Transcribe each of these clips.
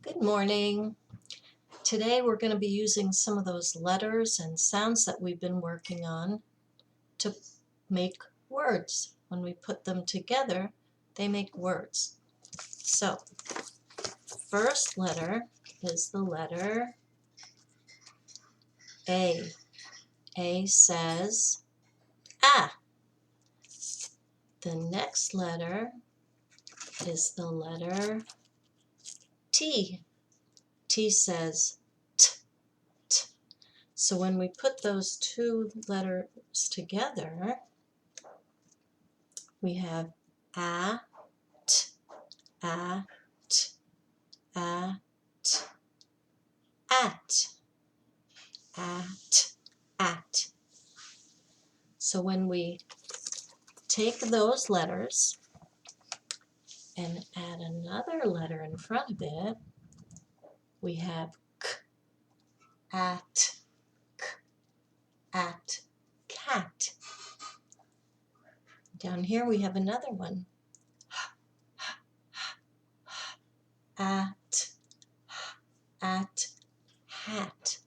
Good morning. Today we're going to be using some of those letters and sounds that we've been working on to make words. When we put them together, they make words. So, first letter is the letter A. A says ah. The next letter is the letter T. T says t, t. So when we put those two letters together, we have a, t, a, t, a, t, at, at, at. So when we take those letters and add another letter in front of it, we have k, at, cat. Down here we have another one, at, hat.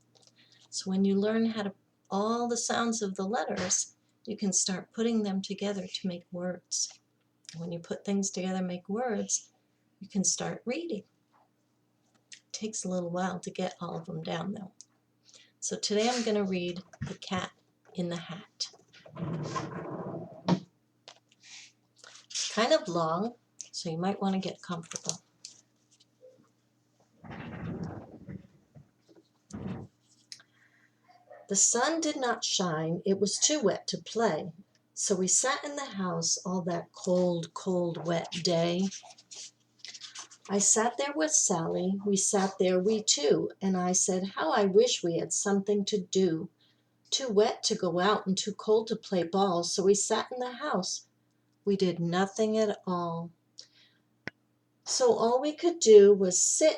So when you learn how to all the sounds of the letters, you can start putting them together to make words. When you put things together and make words, you can start reading. It takes a little while to get all of them down though. So today I'm going to read The Cat in the Hat. It's kind of long, so you might want to get comfortable. The sun did not shine, it was too wet to play. So we sat in the house all that cold, wet day. I sat there with Sally, we sat there, we two, and I said, how I wish we had something to do. Too wet to go out and too cold to play ball, so we sat in the house. We did nothing at all. So all we could do was sit,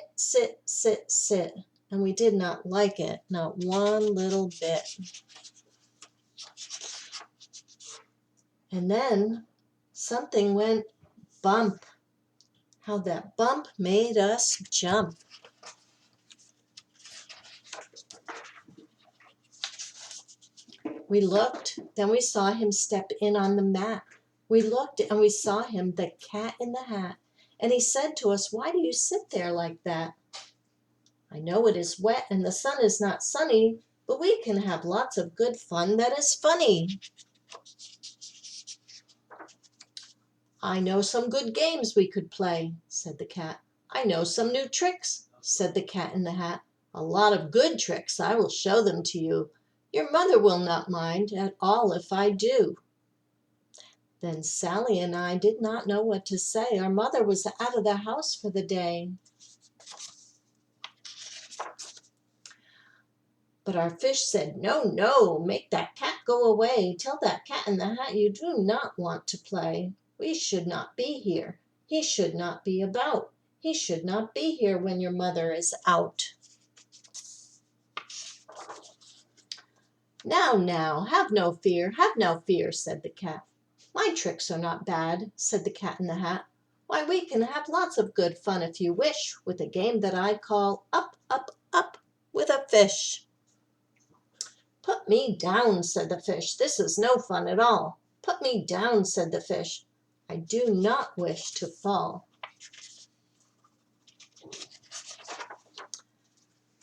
and we did not like it, not one little bit. And then something went bump. How that bump made us jump. We looked, then we saw him step in on the mat. We looked and we saw him, the cat in the hat. And he said to us, why do you sit there like that? I know it is wet and the sun is not sunny, but we can have lots of good fun that is funny. I know some good games we could play, said the cat. I know some new tricks, said the cat in the hat. A lot of good tricks, I will show them to you. Your mother will not mind at all if I do. Then Sally and I did not know what to say. Our mother was out of the house for the day. But our fish said, no, no, make that cat go away. Tell that cat in the hat you do not want to play. We should not be here. He should not be about. He should not be here when your mother is out. Now, have no fear, said the cat. My tricks are not bad, said the cat in the hat. Why, we can have lots of good fun if you wish, with a game that I call Up, Up with a Fish. Put me down, said the fish. This is no fun at all. Put me down, said the fish. I do not wish to fall.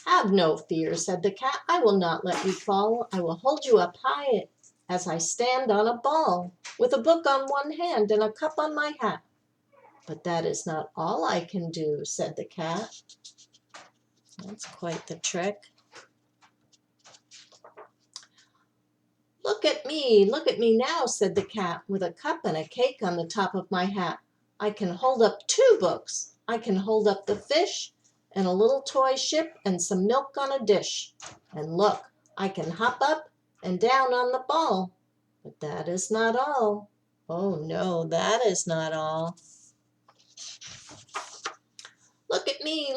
Have no fear, said the cat. I will not let you fall. I will hold you up high as I stand on a ball, with a book on one hand and a cup on my hat. But that is not all I can do, said the cat. That's quite the trick. Look at me now, said the cat, with a cup and a cake on the top of my hat. I can hold up two books. I can hold up the fish and a little toy ship and some milk on a dish. And look, I can hop up and down on the ball. But that is not all. Oh no, that is not all. Look at me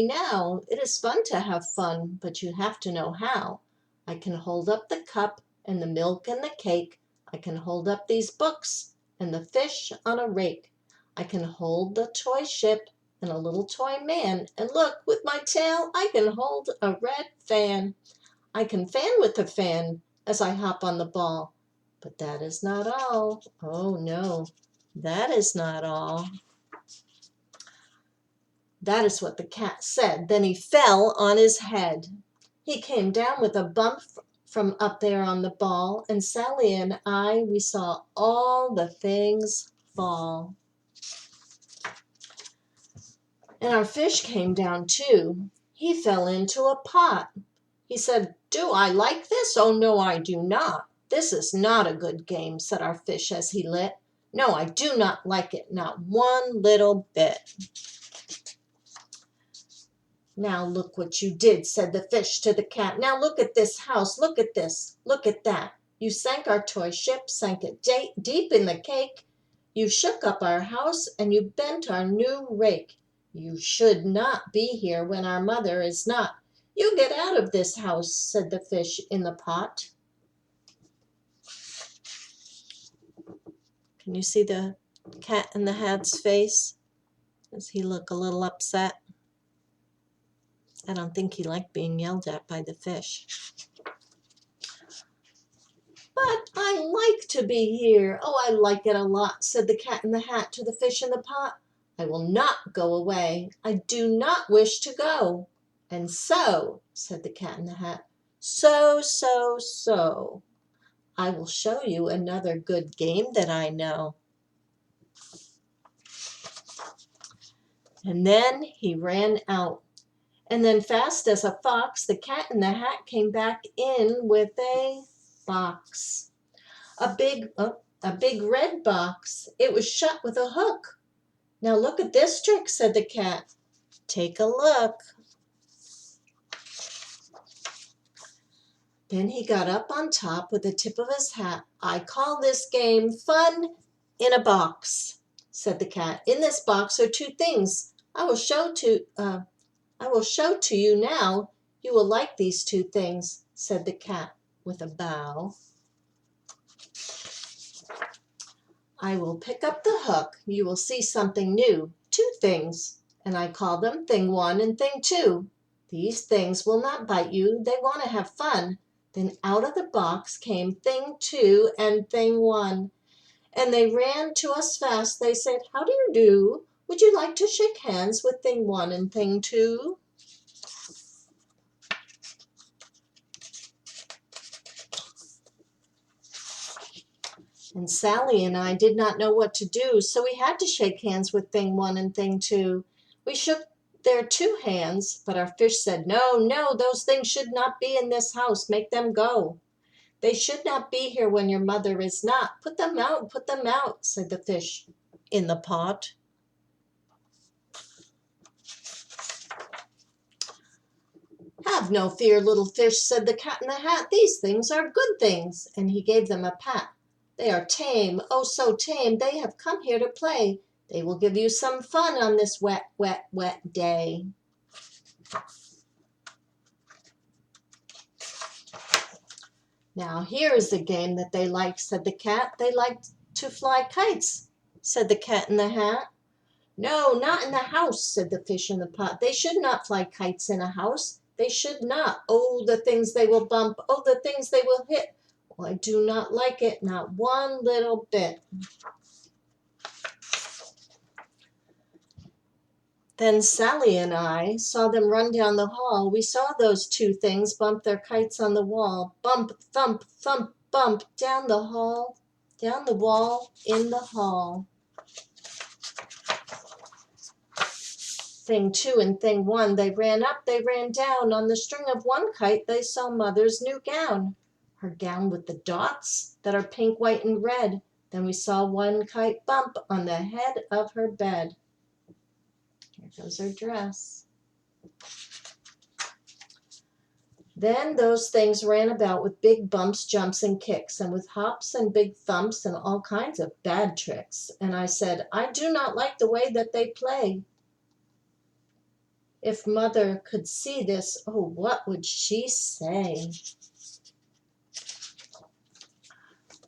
now. It is fun to have fun, but you have to know how. I can hold up the cup and the milk and the cake. I can hold up these books and the fish on a rake. I can hold the toy ship and a little toy man. And look, with my tail, I can hold a red fan. I can fan with the fan as I hop on the ball. But that is not all. Oh no, that is not all. That is what the cat said. Then he fell on his head. He came down with a bump from up there on the ball, and Sally and I, we saw all the things fall. And our fish came down too. He fell into a pot. He said, "Do I like this? Oh, no, I do not. This is not a good game," said our fish as he lit. "No, I do not like it, not one little bit." "Now look what you did," said the fish to the cat. "Now look at this house, look at this, look at that. You sank our toy ship, sank it deep in the cake. You shook up our house, and you bent our new rake. You should not be here when our mother is not. You get out of this house," said the fish in the pot. Can you see the Cat in the Hat's face? Does he look a little upset? I don't think he liked being yelled at by the fish. "But I like to be here. Oh, I like it a lot," said the Cat in the Hat to the fish in the pot. "I will not go away. I do not wish to go." "And so," said the Cat in the Hat, so, I will show you another good game that I know." And then he ran out. And then fast as a fox, the Cat in the Hat came back in with a box. A big red box. It was shut with a hook. "Now look at this trick," said the cat. "Take a look." Then he got up on top with the tip of his hat. "I call this game Fun in a Box," said the cat. "In this box are two things. I will show to you now. You will like these two things," said the cat with a bow. "I will pick up the hook. You will see something new. Two things, and I call them Thing One and Thing Two. These things will not bite you. They want to have fun." Then out of the box came Thing Two and Thing One, and they ran to us fast. They said, "How do you do? Would you like to shake hands with Thing One and Thing Two?" And Sally and I did not know what to do, so we had to shake hands with Thing One and Thing Two. We shook their two hands, but our fish said, "No, no, those things should not be in this house. Make them go. They should not be here when your mother is not. Put them out," said the fish in the pot. "Have no fear, little fish," said the Cat in the Hat. "These things are good things," and he gave them a pat. "They are tame, oh so tame. They have come here to play. They will give you some fun on this wet, wet, wet day." "Now here is the game that they like," said the cat. "They like to fly kites," said the Cat in the Hat. "No, not in the house," said the fish in the pot. "They should not fly kites in a house. They should not. Oh, the things they will bump. Oh, the things they will hit. Oh, I do not like it, not one little bit." Then Sally and I saw them run down the hall. We saw those two things bump their kites on the wall. Bump, thump, thump, bump, down the hall, down the wall, in the hall. Thing Two and Thing One, they ran up, they ran down. On the string of one kite they saw Mother's new gown. Her gown with the dots that are pink, white, and red. Then we saw one kite bump on the head of her bed. Here goes her dress. Then those things ran about with big bumps, jumps, and kicks, and with hops and big thumps and all kinds of bad tricks. And I said, "I do not like the way that they play. If Mother could see this, oh, what would she say?"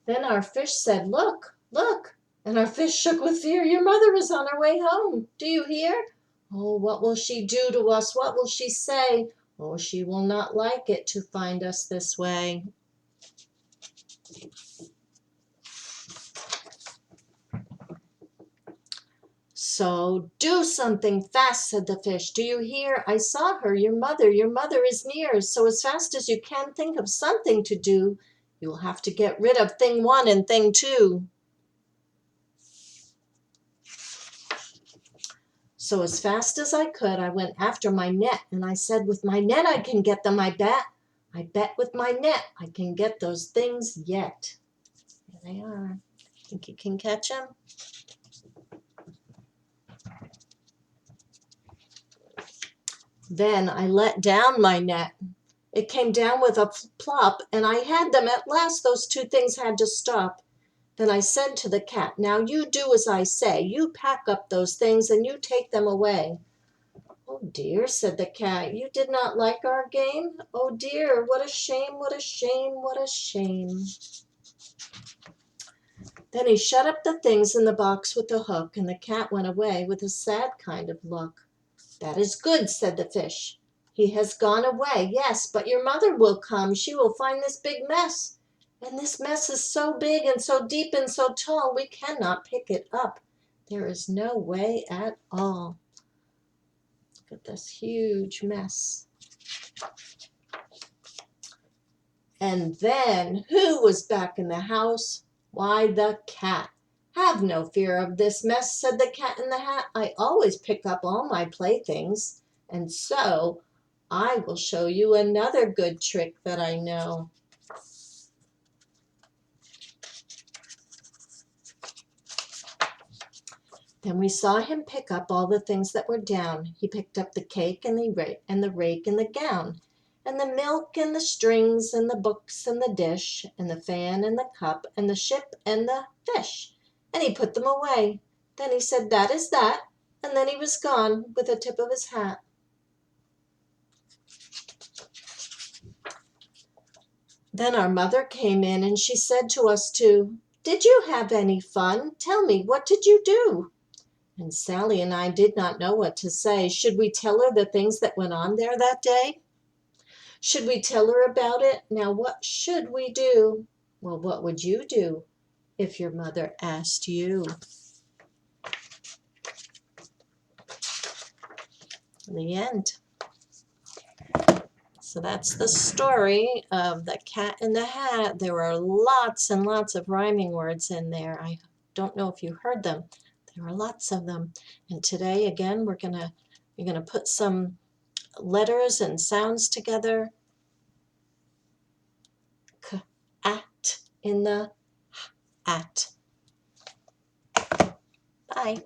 Then our fish said, "Look, look." And our fish shook with fear. "Your mother is on her way home. Do you hear? Oh, what will she do to us? What will she say? Oh, she will not like it to find us this way. So do something fast, said the fish. Do you hear? I saw her, your mother. Your mother is near. So as fast as you can think of something to do, you'll have to get rid of thing one and thing two. So as fast as I could, I went after my net, and I said, with my net I can get them, I bet. I bet with my net I can get those things yet. There they are. Think you can catch them? Then I let down my net. It came down with a plop, and I had them at last. Those two things had to stop. Then I said to the cat, now you do as I say. You pack up those things and you take them away. Oh dear, said the cat, you did not like our game? Oh dear, what a shame, what a shame, what a shame. Then he shut up the things in the box with the hook, and the cat went away with a sad kind of look. That is good, said the fish. He has gone away, yes, but your mother will come. She will find this big mess. And this mess is so big and so deep and so tall, we cannot pick it up. There is no way at all. Look at this huge mess. And then, who was back in the house? Why, the cat. Have no fear of this mess, said the cat in the hat. I always pick up all my playthings. And so I will show you another good trick that I know. Then we saw him pick up all the things that were down. He picked up the cake and the rake and the gown, and the milk and the strings and the books and the dish and the fan and the cup and the ship and the fish. And he put them away. Then he said, that is that. And then he was gone with a tip of his hat. Then our mother came in and she said to us two, did you have any fun? Tell me, what did you do? And Sally and I did not know what to say. Should we tell her the things that went on there that day? Should we tell her about it? Now, what should we do? Well, what would you do if your mother asked you? The end. So that's the story of the Cat in the Hat. There are lots and lots of rhyming words in there. I don't know if you heard them. There are lots of them. And today, again, you're gonna put some letters and sounds together. At in the hat. Bye.